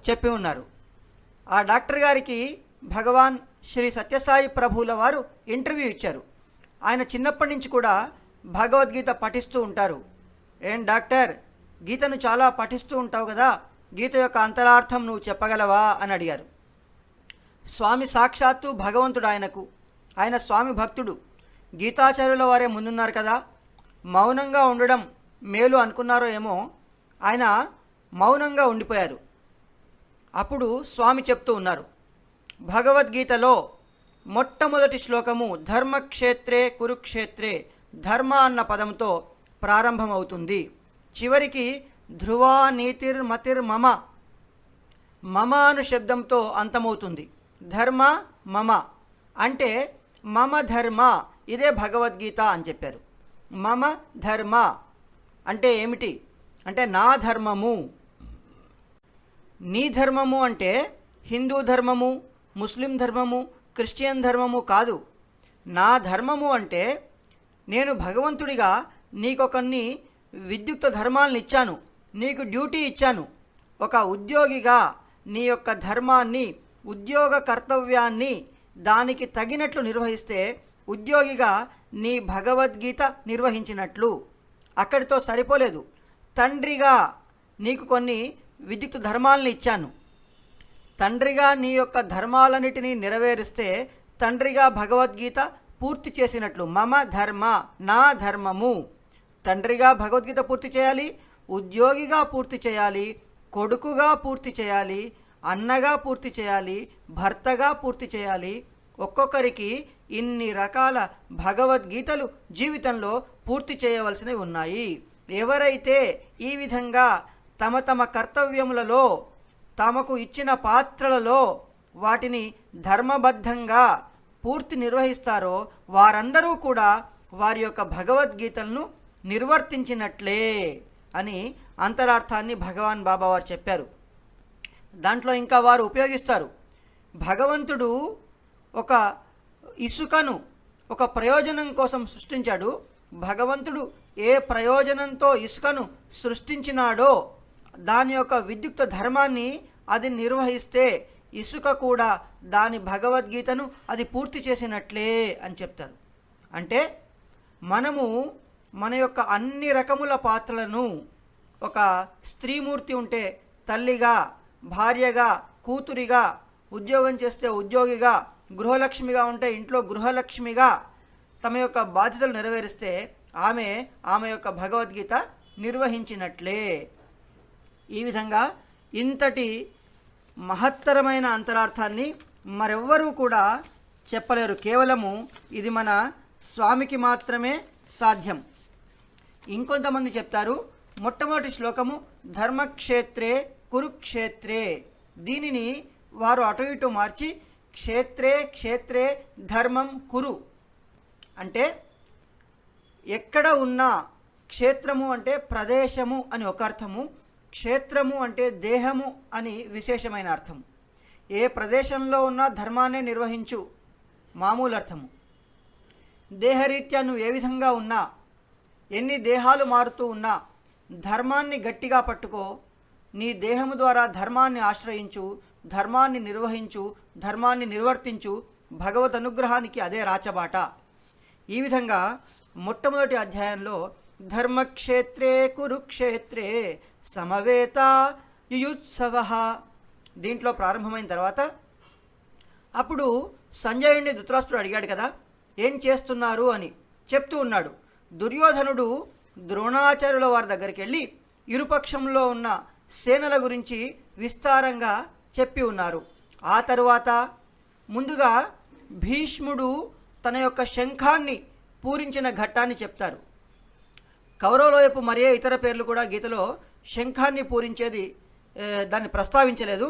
[SPEAKER 1] చెప్పి ఉన్నారు. ఆ డాక్టర్ గారికి భగవాన్ శ్రీ సత్యసాయి ప్రభువుల వారు ఇంటర్వ్యూ ఇచ్చారు. ఆయన చిన్నప్పటి నుంచి కూడా భగవద్గీత పఠిస్తూ ఉంటారు. ఏం డాక్టర్, గీతను చాలా పఠిస్తూ ఉంటావు కదా, గీత యొక్క అంతరార్థం నువ్వు చెప్పగలవా అని అడిగారు. స్వామి సాక్షాత్తు భగవంతుడు, ఆయన స్వామి భక్తుడు, గీతాచార్యుల వారే ముందున్నారు కదా, మౌనంగా ఉండడం మేలు అనుకున్నారో ఏమో, ఆయన మౌనంగా ఉండిపోయారు. అప్పుడు స్వామి చెప్తూ ఉన్నారు, భగవద్గీతలో మొట్టమొదటి శ్లోకము ధర్మక్షేత్రే కురుక్షేత్రే, ధర్మ అన్న పదంతో ప్రారంభమవుతుంది. చివరికి ధ్రువా నీతిర్మతిర్మమ, మమ అను శబ్దంతో అంతమవుతుంది. ధర్మ మమ అంటే మమ ధర్మ, ఇదే భగవద్గీత అని చెప్పారు. మమ ధర్మ అంటే ఏమిటి అంటే నా ధర్మము. నీ ధర్మము అంటే హిందూ ధర్మము, ముస్లిం ధర్మము, క్రిస్టియన్ ధర్మము కాదు. నా ధర్మము అంటే నేను భగవంతుడిగా నీకు కొన్ని విద్యుక్త ధర్మాలను ఇచ్చాను, నీకు డ్యూటీ ఇచ్చాను. ఒక ఉద్యోగిగా నీ యొక్క ధర్మాన్ని, ఉద్యోగ కర్తవ్యాన్ని దానికి తగినట్లు నిర్వహిస్తే ఉద్యోగిగా నీ భగవద్గీత నిర్వహించినట్లు. అక్కడితో సరిపోలేదు, తండ్రిగా నీకు కొన్ని విద్యుక్త ధర్మాలను ఇచ్చాను. తండ్రిగా నీ యొక్క ధర్మాలన్నిటినీ నెరవేరిస్తే తండ్రిగా భగవద్గీత పూర్తి చేసినట్లు. మమ ధర్మ, నా ధర్మము. తండ్రిగా భగవద్గీత పూర్తి చేయాలి, ఉద్యోగిగా పూర్తి చేయాలి, కొడుకుగా పూర్తి చేయాలి, అన్నగా పూర్తి చేయాలి, భర్తగా పూర్తి చేయాలి. ఒక్కొక్కరికి ఇన్ని రకాల భగవద్గీతలు జీవితంలో పూర్తి చేయవలసినవి ఉన్నాయి. ఎవరైతే ఈ విధంగా తమ తమ కర్తవ్యములలో, తమకు ఇచ్చిన పాత్రలలో వాటిని ధర్మబద్ధంగా పూర్తి నిర్వహిస్తారో వారందరూ కూడా వారి యొక్క భగవద్గీతలను నిర్వర్తించినట్లే అని అంతరార్థాన్ని భగవాన్ బాబా వారు చెప్పారు. దాంట్లో ఇంకా వారు ఉపయోగిస్తారు, భగవంతుడు ఒక ఇసుకను ఒక ప్రయోజనం కోసం సృష్టించాడు. భగవంతుడు ఏ ప్రయోజనంతో ఇసుకను సృష్టించినాడో దాని యొక్క విద్యుక్త ధర్మాన్ని అది నిర్వహిస్తే ఇసుక కూడా దాని భగవద్గీతను అది పూర్తి చేసినట్లే అని చెప్తారు. అంటే మనము మన యొక్క అన్ని రకముల పాత్రలను, ఒక స్త్రీమూర్తి ఉంటే తల్లిగా, భార్యగా, కూతురిగా, ఉద్యోగం చేస్తే ఉద్యోగిగా, గృహలక్ష్మిగా ఉంటే ఇంట్లో గృహలక్ష్మిగా తమ యొక్క బాధ్యతలు నెరవేరిస్తే ఆమె యొక్క భగవద్గీత నిర్వహించినట్లే. ఈ విధంగా ఇంతటి మహత్తరమైన అంతరార్థాన్ని మరెవ్వరూ కూడా చెప్పలేరు. కేవలము ఇది మన స్వామికి మాత్రమే సాధ్యం. ఇంకొంతమంది చెప్తారు, మొట్టమొదటి శ్లోకము ధర్మక్షేత్రే కురుక్షేత్రే, దీనిని వారు అటు ఇటు మార్చి క్షేత్రే క్షేత్రే ధర్మం కురు అంటే ఎక్కడ ఉన్నా, క్షేత్రము అంటే ప్రదేశము అని ఒక అర్థము, క్షేత్రము అంటే దేహము అని విశేషమైన అర్థము. ఏ ప్రదేశంలో ఉన్నా ధర్మాన్ని నిర్వహించు మామూలు అర్థము. దేహరీత్యా నువ్వు ఏ విధంగా ఉన్నా, ఎన్ని దేహాలు మారుతూ ఉన్నా ధర్మాన్ని గట్టిగా పట్టుకో, నీ దేహము ద్వారా ధర్మాన్ని ఆశ్రయించు, ధర్మాన్ని నిర్వహించు, ధర్మాన్ని నిర్వర్తించు. భగవద్ అనుగ్రహానికి అదే రాచబాట. ఈ విధంగా మొట్టమొదటి అధ్యాయంలో ధర్మక్షేత్రే కురుక్షేత్రే సమవేత యుయుత్సవ దీంట్లో ప్రారంభమైన తర్వాత అప్పుడు సంజయుడిని ధృతరాష్ట్రుడు అడిగాడు కదా, ఏం చేస్తున్నారు అని చెప్తూ ఉన్నాడు. దుర్యోధనుడు ద్రోణాచార్యుల వారి దగ్గరికి వెళ్ళి ఇరుపక్షంలో ఉన్న సేనల గురించి విస్తారంగా చెప్పి ఉన్నారు. ఆ తరువాత ముందుగా భీష్ముడు తన యొక్క శంఖాన్ని పూరించిన ఘట్టాన్ని చెప్తారు. కౌరవుల వైపు మరే ఇతర పేర్లు కూడా గీతలో శంఖాన్ని పూరించేది దాన్ని ప్రస్తావించలేదు.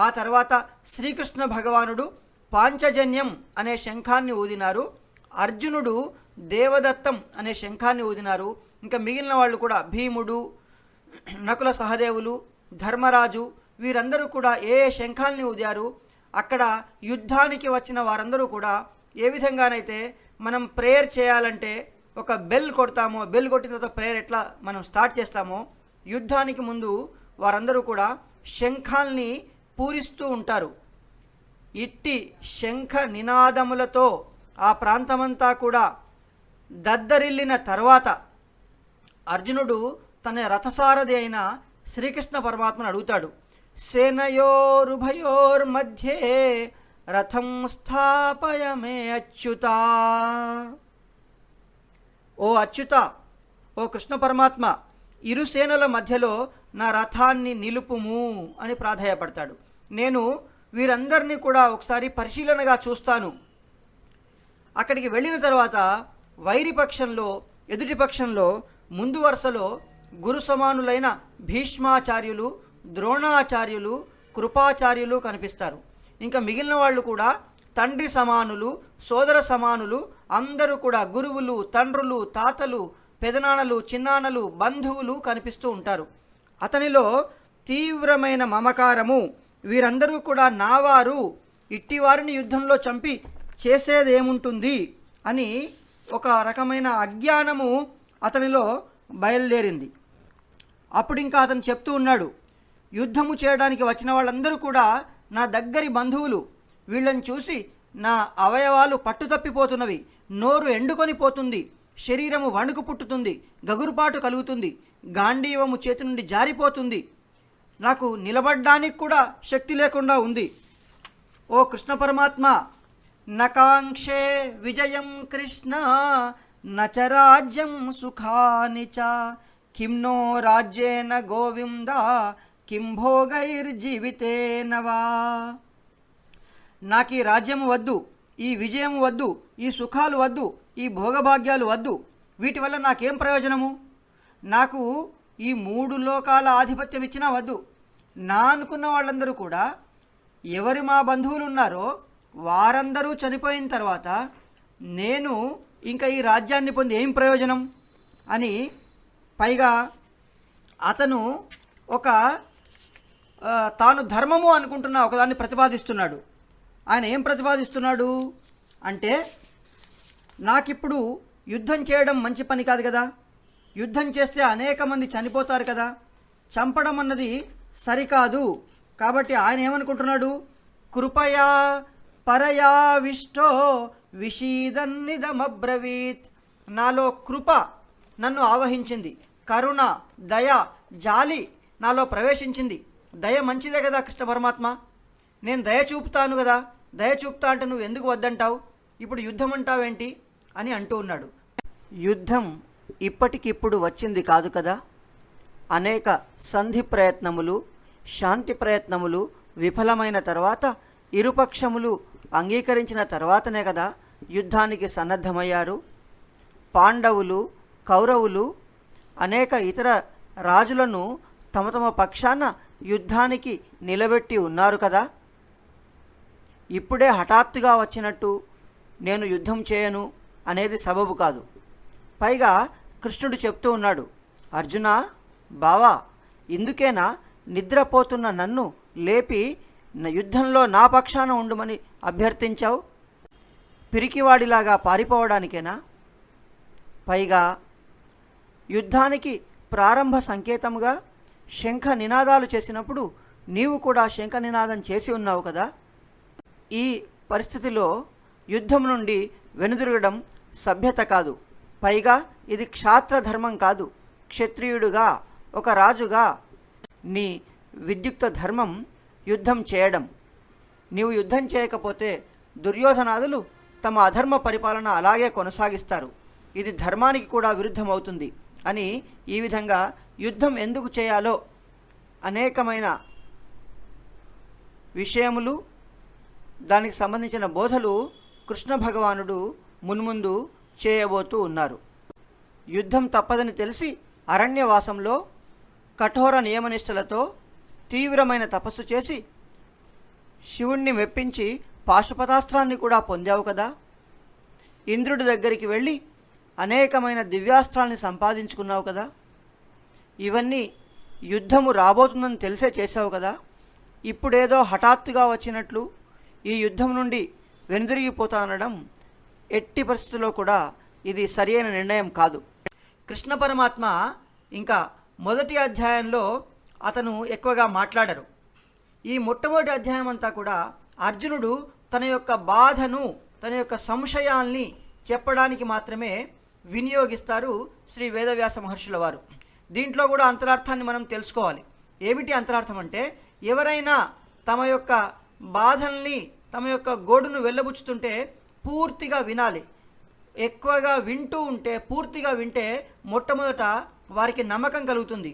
[SPEAKER 1] ఆ తర్వాత శ్రీకృష్ణ భగవానుడు పాంచజన్యం అనే శంఖాన్ని ఊదినారు, అర్జునుడు దేవదత్తం అనే శంఖాన్ని ఊదినారు. ఇంకా మిగిలిన వాళ్ళు కూడా భీముడు, నకుల సహదేవులు, ధర్మరాజు వీరందరూ కూడా ఏ శంఖాల్ని ఊదారు. అక్కడ యుద్ధానికి వచ్చిన వారందరూ కూడా ఏ విధంగానైతే మనం ప్రేయర్ చేయాలంటే ఒక బెల్ కొడతామో, బెల్ కొట్టిన తర్వాత ప్రేయర్ ఎట్లా మనం స్టార్ట్ చేస్తామో, యుద్ధానికి ముందు వారందరూ కూడా శంఖాల్ని పూరిస్తూ ఉంటారు. ఇట్టి శంఖ నినాదములతో ఆ ప్రాంతమంతా కూడా దద్దరిల్లిన తర్వాత అర్జునుడు తన రథసారథి అయిన శ్రీకృష్ణ పరమాత్మను అడుగుతాడు. సేనయోరుభయోర్మధ్యే రథం స్థాపయమే అచ్యుత. ఓ అచ్యుత, ఓ కృష్ణ పరమాత్మ, ఇరు సేనల మధ్యలో నా రథాన్ని నిలుపుము అని ప్రాధేయపడతాడు. నేను వీరందరినీ కూడా ఒకసారి పరిశీలనగా చూస్తాను. అక్కడికి వెళ్ళిన తర్వాత వైరిపక్షంలో, ఎదుటిపక్షంలో ముందు వరుసలో గురు సమానులైన భీష్మాచార్యులు, ద్రోణాచార్యులు, కృపాచార్యులు కనిపిస్తారు. ఇంకా మిగిలిన వాళ్ళు కూడా తండ్రి సమానులు, సోదర సమానులు, అందరూ కూడా గురువులు, తండ్రులు, తాతలు, పెదనాన్నలు, చిన్నాన్నలు, బంధువులు కనిపిస్తూ ఉంటారు. అతనిలో తీవ్రమైన మమకారము, వీరందరూ కూడా నావారు, ఇట్టివారిని యుద్ధంలో చంపి చేసేదేముంటుంది అని ఒక రకమైన అజ్ఞానము అతనిలో బయలుదేరింది. అప్పుడు ఇంకా అతను చెప్తూ ఉన్నాడు, యుద్ధము చేయడానికి వచ్చిన వాళ్ళందరూ కూడా నా దగ్గరి బంధువులు. వీళ్ళని చూసి నా అవయవాలు పట్టుతప్పిపోతున్నవి, నోరు ఎండుకొని పోతుంది, శరీరము వణుకు పుట్టుతుంది, గగురుపాటు కలుగుతుంది, గాంధీవము చేతి నుండి జారిపోతుంది, నాకు నిలబడ్డానికి కూడా శక్తి లేకుండా ఉంది. ఓ కృష్ణ పరమాత్మ, నకాంక్షే విజయం కృష్ణ నచ రాజ్యం సుఖాని చ కిమ్నో రాజ్యేన గోవింద కిం భోగైర్జీవితేన వా. నాకు ఈ రాజ్యం వద్దు, ఈ విజయం వద్దు, ఈ సుఖాలు వద్దు, ఈ భోగభాగ్యాలు వద్దు. వీటి వల్ల నాకేం ప్రయోజనము? నాకు ఈ 3 లోకాల ఆధిపత్యం ఇచ్చినా వద్దు. నా అనుకున్న వాళ్ళందరూ కూడా, ఎవరు మా బంధువులు ఉన్నారో వారందరూ చనిపోయిన తర్వాత నేను ఇంకా ఈ రాజ్యాన్ని పొంది ఏం ప్రయోజనం అని, పైగా అతను ఒక తాను ధర్మము అనుకుంటున్న ఒకదాన్ని ప్రతిపాదిస్తున్నాడు. ఆయన ఏం ప్రతిపాదిస్తున్నాడు అంటే, నాకిప్పుడు యుద్ధం చేయడం మంచి పని కాదు కదా, యుద్ధం చేస్తే అనేక మంది చనిపోతారు కదా, చంపడం అన్నది సరికాదు. కాబట్టి ఆయన ఏమనుకుంటున్నాడు, కృపయా పరయావిష్టో విషీదన్నిదమబ్రవీత్. నాలో కృప నన్ను ఆవహించింది, కరుణ, దయ, జాలి నాలో ప్రవేశించింది. దయ మంచిదే కదా కృష్ణ పరమాత్మ, నేను దయ చూపుతాను కదా, దయ చూపుతా అంటే నువ్వు ఎందుకు వద్దంటావు, ఇప్పుడు యుద్ధం అంటావేంటి అని అంటూ ఉన్నాడు. యుద్ధం ఇప్పటికిప్పుడు వచ్చింది కాదు కదా, అనేక సంధి ప్రయత్నములు, శాంతి ప్రయత్నములు విఫలమైన తర్వాత, ఇరుపక్షములు అంగీకరించిన తర్వాతనే కదా యుద్ధానికి సన్నద్ధమయ్యారు. పాండవులు, కౌరవులు అనేక ఇతర రాజులను తమ తమ పక్షాన యుద్ధానికి నిలబెట్టి ఉన్నారు కదా. ఇప్పుడే హఠాత్తుగా వచ్చినట్టు నేను యుద్ధం చేయను అనేది సబబు కాదు. పైగా కృష్ణుడు చెప్తూ ఉన్నాడు, అర్జున బావా, ఇందుకేనా నిద్రపోతున్న నన్ను లేపి యుద్ధంలో నా పక్షాన ఉండుమని అభ్యర్థించావు? పిరికివాడిలాగా పారిపోవడానికేనా? పైగా యుద్ధానికి ప్రారంభ సంకేతముగా శంఖ నినాదాలు చేసినప్పుడు నీవు కూడా శంఖ నినాదం చేసి ఉన్నావు కదా. ఈ పరిస్థితిలో యుద్ధం నుండి వెనుదిరగడం సభ్యత కాదు. పైగా ఇది క్షాత్రధర్మం కాదు. క్షత్రియుడుగా, ఒక రాజుగా నీ విద్యుక్త ధర్మం యుద్ధం చేయడం. నీవు యుద్ధం చేయకపోతే దుర్యోధనాదులు తమ అధర్మ పరిపాలన అలాగే కొనసాగిస్తారు. ఇది ధర్మానికి కూడా విరుద్ధమవుతుంది అని ఈ విధంగా యుద్ధం ఎందుకు చేయాలో అనేకమైన విషయములు, దానికి సంబంధించిన బోధలు కృష్ణ భగవానుడు మున్ముందు చేయబోతూ ఉన్నారు. యుద్ధం తప్పదని తెలిసి అరణ్యవాసంలో కఠోర నియమనిష్టలతో తీవ్రమైన తపస్సు చేసి శివుణ్ణి మెప్పించి పాశుపతాస్త్రాన్ని కూడా పొందావు కదా. ఇంద్రుడి దగ్గరికి వెళ్ళి అనేకమైన దివ్యాస్త్రాల్ని సంపాదించుకున్నావు కదా. ఇవన్నీ యుద్ధము రాబోతుందని తెలిసే చేసావు కదా. ఇప్పుడేదో హఠాత్తుగా వచ్చినట్లు ఈ యుద్ధం నుండి వెనుదిరిగిపోతానడం ఎట్టి పరిస్థితుల్లో కూడా ఇది సరియైన నిర్ణయం కాదు. కృష్ణ పరమాత్మ ఇంకా మొదటి అధ్యాయంలో అతను ఎక్కువగా మాట్లాడరు. ఈ మొట్టమొదటి అధ్యాయం అంతా కూడా అర్జునుడు తన యొక్క బాధను, తన యొక్క సంశయాల్ని చెప్పడానికి మాత్రమే వినియోగిస్తారు శ్రీ వేదవ్యాస మహర్షుల వారు. దీంట్లో కూడా అంతరార్థాన్ని మనం తెలుసుకోవాలి. ఏమిటి అంతరార్థం అంటే, ఎవరైనా తమ యొక్క బాధల్ని, తమ యొక్క గోడును వెళ్ళబుచ్చుతుంటే పూర్తిగా వినాలి. ఎక్కువగా వింటూ ఉంటే, పూర్తిగా వింటే మొట్టమొదట వారికి నమ్మకం కలుగుతుంది.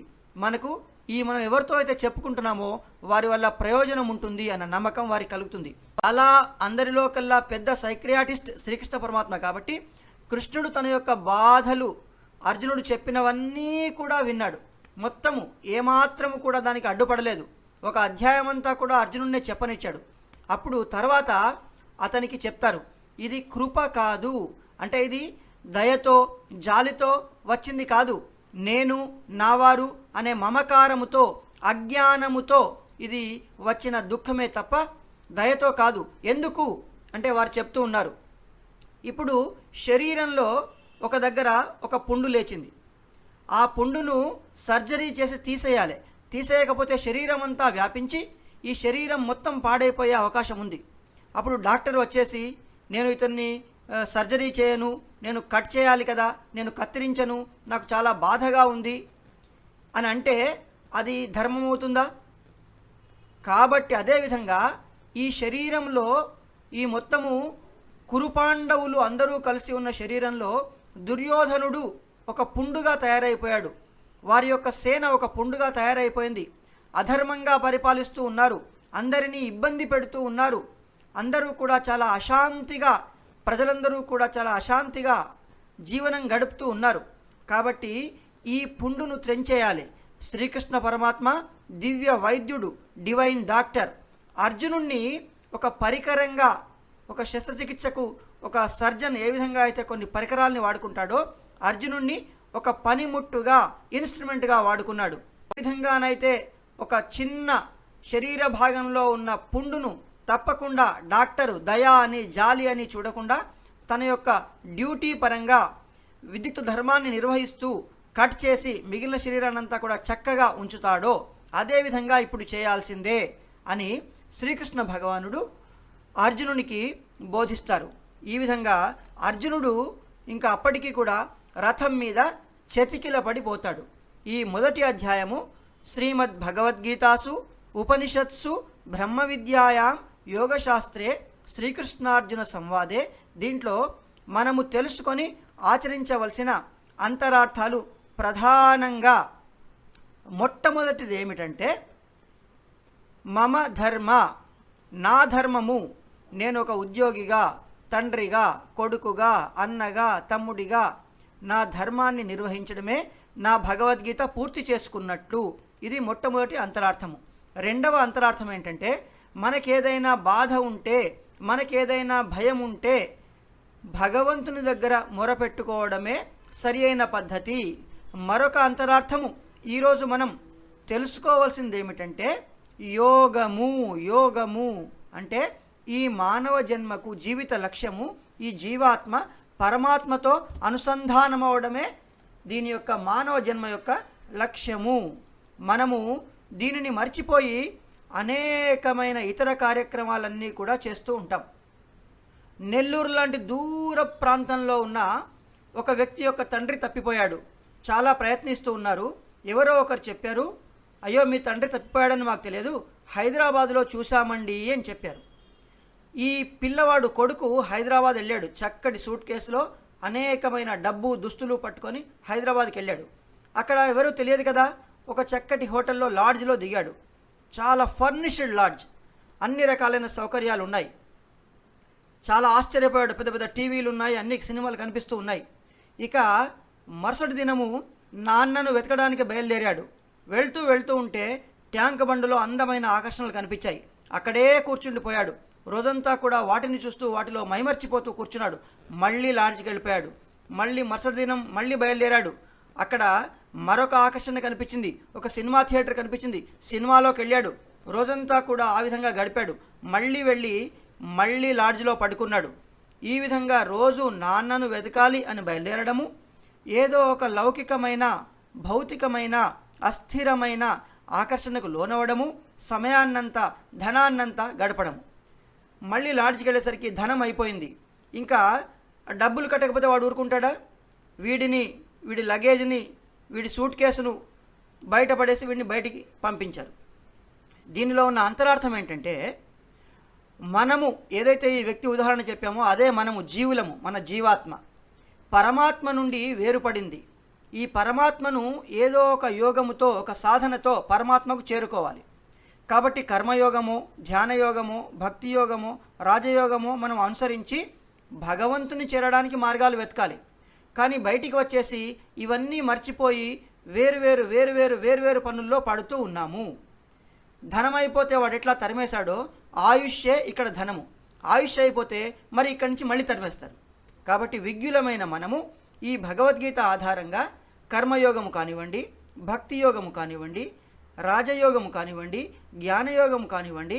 [SPEAKER 1] మనం ఎవరితో అయితే చెప్పుకుంటున్నామో వారి వల్ల ప్రయోజనం ఉంటుంది అన్న నమ్మకం వారికి కలుగుతుంది. అలా అందరిలో కల్లా పెద్ద సైక్రియాటిస్ట్ శ్రీకృష్ణ పరమాత్మ కాబట్టి కృష్ణుడు తన యొక్క బాధలు అర్జునుడు చెప్పినవన్నీ కూడా విన్నాడు. మొత్తము ఏమాత్రము కూడా దానికి అడ్డుపడలేదు. ఒక అధ్యాయం అంతా కూడా అర్జునుడినే చెప్పనిచ్చాడు. అప్పుడు తర్వాత అతనికి చెప్తారు, ఇది కృప కాదు, అంటే ఇది దయతో జాలితో వచ్చింది కాదు, నేను నావారు అనే మమకారముతో అజ్ఞానముతో ఇది వచ్చిన దుఃఖమే తప్ప దయతో కాదు. ఎందుకు అంటే వారు చెప్తూ ఉన్నారు, ఇప్పుడు శరీరంలో ఒక దగ్గర ఒక పుండు లేచింది. ఆ పుండును సర్జరీ చేసి తీసేయాలి. తీసేయకపోతే శరీరం అంతా వ్యాపించి ఈ శరీరం మొత్తం పాడైపోయే అవకాశం ఉంది. అప్పుడు డాక్టర్ వచ్చేసి, నేను ఇతన్ని సర్జరీ చేయను, నేను కట్ చేయాలి కదా, నేను కత్తిరించను, నాకు చాలా బాధగా ఉంది అని అంటే అది ధర్మం అవుతుందా? కాబట్టి అదేవిధంగా ఈ శరీరంలో ఈ మొత్తము కురుపాండవులు అందరూ కలిసి ఉన్న శరీరంలో దుర్యోధనుడు ఒక పుండుగా తయారైపోయాడు. వారి యొక్క సేన ఒక పుండుగా తయారైపోయింది. అధర్మంగా పరిపాలిస్తూ ఉన్నారు, అందరినీ ఇబ్బంది పెడుతూ ఉన్నారు. అందరూ కూడా చాలా అశాంతిగా, ప్రజలందరూ కూడా చాలా అశాంతిగా జీవనం గడుపుతూ ఉన్నారు. కాబట్టి ఈ పుండును త్రెంచేయాలి. శ్రీకృష్ణ పరమాత్మ దివ్య వైద్యుడు, డివైన్ డాక్టర్. అర్జునుణ్ణి ఒక పరికరంగా, ఒక శస్త్రచికిత్సకు ఒక సర్జన్ ఏ విధంగా అయితే కొన్ని పరికరాలని వాడుకుంటాడో అర్జునుణ్ణి ఒక పనిముట్టుగా, ఇన్స్ట్రుమెంట్గా వాడుకున్నాడు. ఏ విధంగానైతే ఒక చిన్న శరీర భాగంలో ఉన్న పుండును తప్పకుండా డాక్టరు దయా అని జాలి అని చూడకుండా తన యొక్క డ్యూటీ పరంగా విద్యుత్ ధర్మాన్ని నిర్వహిస్తూ కట్ చేసి మిగిలిన శరీరాన్ని అంతా కూడా చక్కగా ఉంచుతాడో అదేవిధంగా ఇప్పుడు చేయాల్సిందే అని శ్రీకృష్ణ భగవానుడు అర్జునునికి బోధిస్తారు. ఈ విధంగా అర్జునుడు ఇంకా అప్పటికీ కూడా రథం మీద చతికిల పడిపోతాడు. ఈ మొదటి అధ్యాయము శ్రీమద్ భగవద్గీతాసు ఉపనిషత్సు బ్రహ్మ విద్యాయాం యోగశాస్త్రే శ్రీకృష్ణార్జున సంవాదే. దీంట్లో మనము తెలుసుకొని ఆచరించవలసిన అంతరార్థాలు ప్రధానంగా మొట్టమొదటిది ఏమిటంటే, మమ ధర్మ, నా ధర్మము, నేను ఒక ఉద్యోగిగా, తండ్రిగా, కొడుకుగా, అన్నగా, తమ్ముడిగా నా ధర్మాన్ని నిర్వహించడమే నా భగవద్గీత పూర్తి చేసుకున్నట్లు. ఇది మొట్టమొదటి అంతరార్థము. రెండవ అంతరార్థం ఏంటంటే, మనకేదైనా బాధ ఉంటే, మనకేదైనా భయం ఉంటే భగవంతుని దగ్గర మొరపెట్టుకోవడమే సరి అయిన పద్ధతి. మరొక అంతరార్థము ఈరోజు మనం తెలుసుకోవాల్సింది ఏమిటంటే, యోగము అంటే ఈ మానవ జన్మకు జీవిత లక్ష్యము, ఈ జీవాత్మ పరమాత్మతో అనుసంధానమవడమే దీని యొక్క మానవ జన్మ యొక్క లక్ష్యము. మనము దీనిని మర్చిపోయి అనేకమైన ఇతర కార్యక్రమాలన్నీ కూడా చేస్తూ ఉంటాం. నెల్లూరు లాంటి దూర ప్రాంతంలో ఉన్న ఒక వ్యక్తి యొక్క తండ్రి తప్పిపోయాడు. చాలా ప్రయత్నిస్తూ ఉన్నారు. ఎవరో ఒకరు చెప్పారు, అయ్యో మీ తండ్రి తప్పిపోయాడని మాకు తెలియదు, హైదరాబాదులో చూసామండి అని చెప్పారు. ఈ పిల్లవాడు కొడుకు హైదరాబాద్ వెళ్ళాడు. చక్కటి సూట్ కేసులో అనేకమైన డబ్బు దుస్తులు పట్టుకొని హైదరాబాద్కి వెళ్ళాడు. అక్కడ ఎవరూ తెలియదు కదా, ఒక చక్కటి హోటల్లో లాడ్జ్లో దిగాడు. చాలా ఫర్నిష్డ్ లాడ్జ్, అన్ని రకాలైన సౌకర్యాలు ఉన్నాయి. చాలా ఆశ్చర్యపోయాడు. పెద్ద పెద్ద టీవీలు ఉన్నాయి, అన్ని సినిమాలు కనిపిస్తూ ఉన్నాయి. ఇక మరుసటి దినము నాన్నను వెతకడానికి బయలుదేరాడు. వెళ్తూ ఉంటే ట్యాంక్ బండులో అందమైన ఆకర్షణలు కనిపించాయి. అక్కడే కూర్చుండిపోయాడు. రోజంతా కూడా వాటిని చూస్తూ వాటిలో మైమర్చిపోతూ కూర్చున్నాడు. మళ్ళీ లాడ్జ్కి వెళ్ళిపోయాడు. మళ్ళీ మరుసటి దినం మళ్ళీ బయలుదేరాడు. అక్కడ మరొక ఆకర్షణ కనిపించింది, ఒక సినిమా థియేటర్ కనిపించింది. సినిమాలోకి వెళ్ళాడు. రోజంతా కూడా ఆ విధంగా గడిపాడు. మళ్ళీ లాడ్జ్లో పడుకున్నాడు. ఈ విధంగా రోజు నాన్నను వెతకాలి అని బయలుదేరడము, ఏదో ఒక లౌకికమైన, భౌతికమైన, అస్థిరమైన ఆకర్షణకు లోనవడము, సమయాన్నంతా, ధనాన్నంతా గడపడము. మళ్ళీ లాడ్జ్కి వెళ్ళేసరికి ధనం అయిపోయింది. ఇంకా డబ్బులు కట్టకపోతే వాడు ఊరుకుంటాడా? వీడి లగేజ్ని వీడి సూట్ కేసును బయటపడేసి వీడిని బయటికి పంపించారు. దీనిలో ఉన్న అంతరార్థం ఏంటంటే, మనము ఏదైతే ఈ వ్యక్తి ఉదాహరణ చెప్పామో అదే మనము జీవులము, మన జీవాత్మ పరమాత్మ నుండి వేరుపడింది. ఈ పరమాత్మను ఏదో ఒక యోగముతో, ఒక సాధనతో పరమాత్మకు చేరుకోవాలి. కాబట్టి కర్మయోగము, ధ్యానయోగము, భక్తి యోగము, రాజయోగము మనం అనుసరించి భగవంతుని చేరడానికి మార్గాలు వెతకాలి. కానీ బయటికి వచ్చేసి ఇవన్నీ మర్చిపోయి వేరు పనుల్లో పడుతూ ఉన్నాము. ధనం అయిపోతే వాడు ఎట్లా తరిమేశాడో ఆయుష్యే ఇక్కడ ధనము. ఆయుష్ అయిపోతే మరి ఇక్కడి నుంచి మళ్ళీ తరిమేస్తారు. కాబట్టి విజ్ఞులమైన మనము ఈ భగవద్గీత ఆధారంగా కర్మయోగము కానివ్వండి, భక్తి యోగము కానివ్వండి, రాజయోగము కానివ్వండి, జ్ఞానయోగము కానివ్వండి,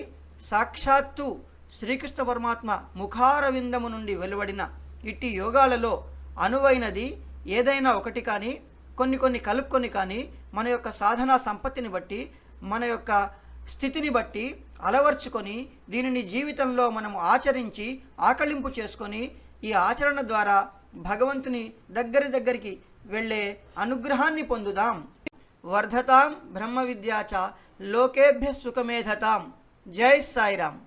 [SPEAKER 1] సాక్షాత్తు శ్రీకృష్ణ పరమాత్మ ముఖారవిందము నుండి వెలువడిన ఇట్టి యోగాలలో అనువైనది ఏదైనా ఒకటి కానీ, కొన్ని కలుపుకొని కానీ మన యొక్క సాధనా సంపత్తిని బట్టి, మన యొక్క స్థితిని బట్టి అలవర్చుకొని దీనిని జీవితంలో మనము ఆచరించి ఆకళింపు చేసుకొని ఈ ఆచరణ ద్వారా భగవంతుని దగ్గరికి వెళ్ళే అనుగ్రహాన్ని పొందుదాం. వర్ధతాం బ్రహ్మ విద్యాచ లోకేభ్య సుఖమేధతాం. జై సాయిరామ్.